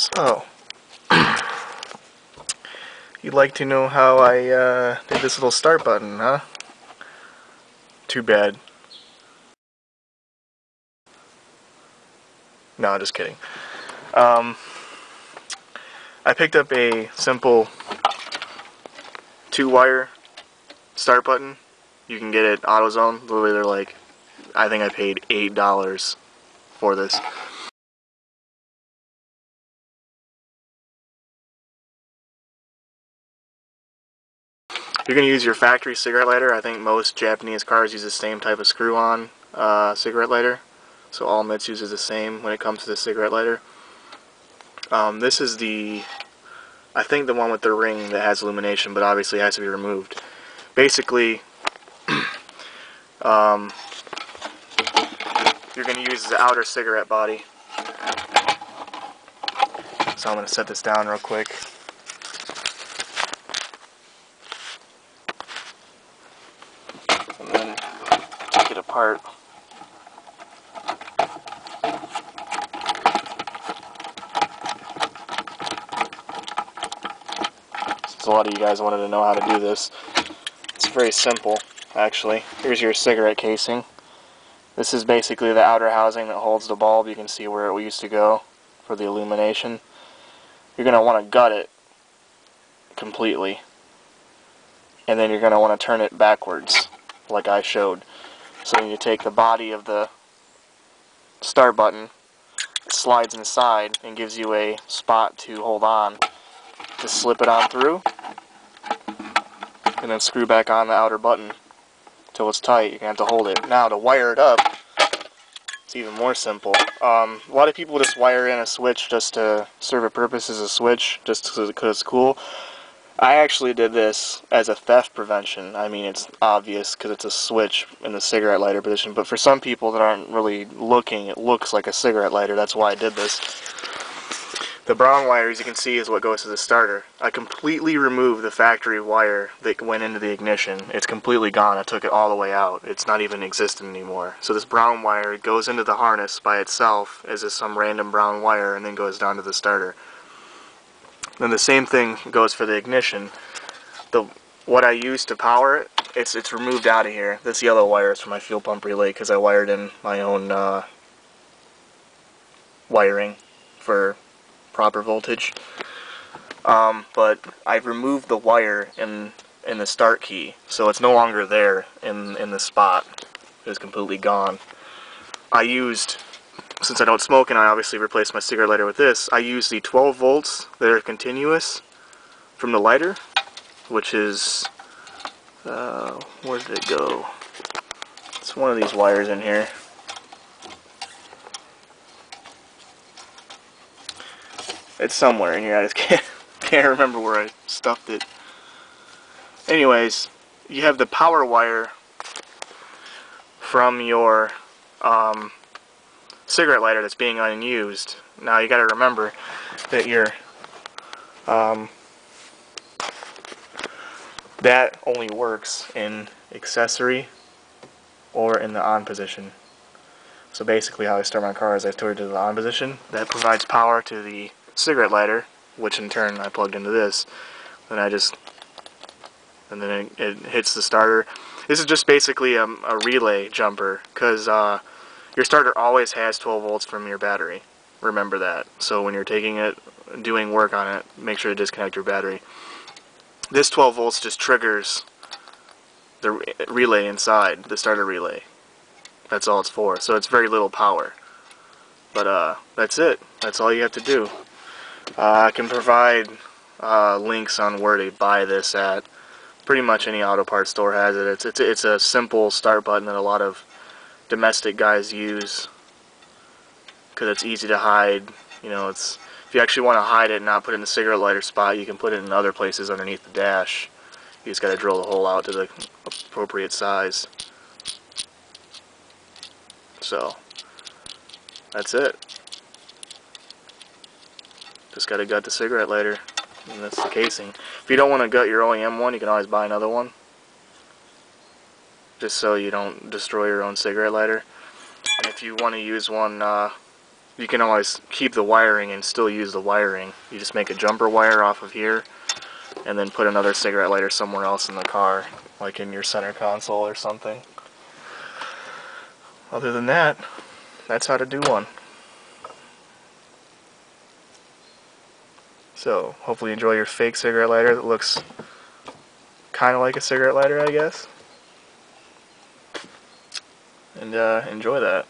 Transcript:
So, you'd like to know how I did this little start button, huh? Too bad. No, just kidding. I picked up a simple 2-wire start button. You can get it AutoZone. Literally, they're like, I think I paid $8 for this. You're going to use your factory cigarette lighter. I think most Japanese cars use the same type of screw-on cigarette lighter. So all Mitsubishi uses the same when it comes to the cigarette lighter. This is I think the one with the ring that has illumination, but obviously it has to be removed. Basically, you're going to use the outer cigarette body. So I'm going to set this down real quick. And then take it apart. Since a lot of you guys wanted to know how to do this, it's very simple, actually. Here's your cigarette casing. This is basically the outer housing that holds the bulb. You can see where it used to go for the illumination. You're going to want to gut it completely. And then you're going to want to turn it backwards, like I showed. So you take the body of the start button, it slides inside and gives you a spot to hold on. Just slip it on through, and then screw back on the outer button till it's tight. You're going to have to hold it. Now to wire it up, it's even more simple. A lot of people just wire in a switch just to serve a purpose as a switch, just because it's cool. I actually did this as a theft prevention. I mean, it's obvious because it's a switch in the cigarette lighter position, but for some people that aren't really looking, it looks like a cigarette lighter. That's why I did this. The brown wire, as you can see, is what goes to the starter. I completely removed the factory wire that went into the ignition. It's completely gone. I took it all the way out. It's not even existent anymore. So this brown wire goes into the harness by itself as just some random brown wire and then goes down to the starter. Then the same thing goes for the ignition. What I use to power it, it's removed out of here. This yellow wire is for my fuel pump relay because I wired in my own wiring for proper voltage. But I've removed the wire in the start key, so it's no longer there in the spot. It's completely gone. Since I don't smoke and I obviously replaced my cigarette lighter with this, I use the 12 volts that are continuous from the lighter, which is, where did it go? It's one of these wires in here. It's somewhere in here, I just can't remember where I stuffed it. Anyways, you have the power wire from your cigarette lighter that's being unused. Now you gotta remember that that only works in accessory or in the on position. So basically how I start my car is I turn it to the on position. That provides power to the cigarette lighter, which in turn I plugged into this. Then it hits the starter. This is just basically a relay jumper, because your starter always has 12 volts from your battery. Remember that. So when you're taking it, doing work on it, make sure to disconnect your battery. This 12 volts just triggers the relay inside, the starter relay. That's all it's for. So it's very little power. But that's it. That's all you have to do. I can provide links on where to buy this at. Pretty much any auto parts store has it. It's a simple start button that a lot of domestic guys use because it's easy to hide. You know, if you actually want to hide it and not put it in the cigarette lighter spot, you can put it in other places underneath the dash. You just got to drill the hole out to the appropriate size. So that's it. Just got to gut the cigarette lighter, and that's the casing. If you don't want to gut your OEM one, you can always buy another one, just so you don't destroy your own cigarette lighter. And if you want to use one you can always keep the wiring and still use the wiring. You just make a jumper wire off of here and then put another cigarette lighter somewhere else in the car, like in your center console or something. Other than that, that's how to do one. So, hopefully you enjoy your fake cigarette lighter that looks kind of like a cigarette lighter, I guess. And enjoy that.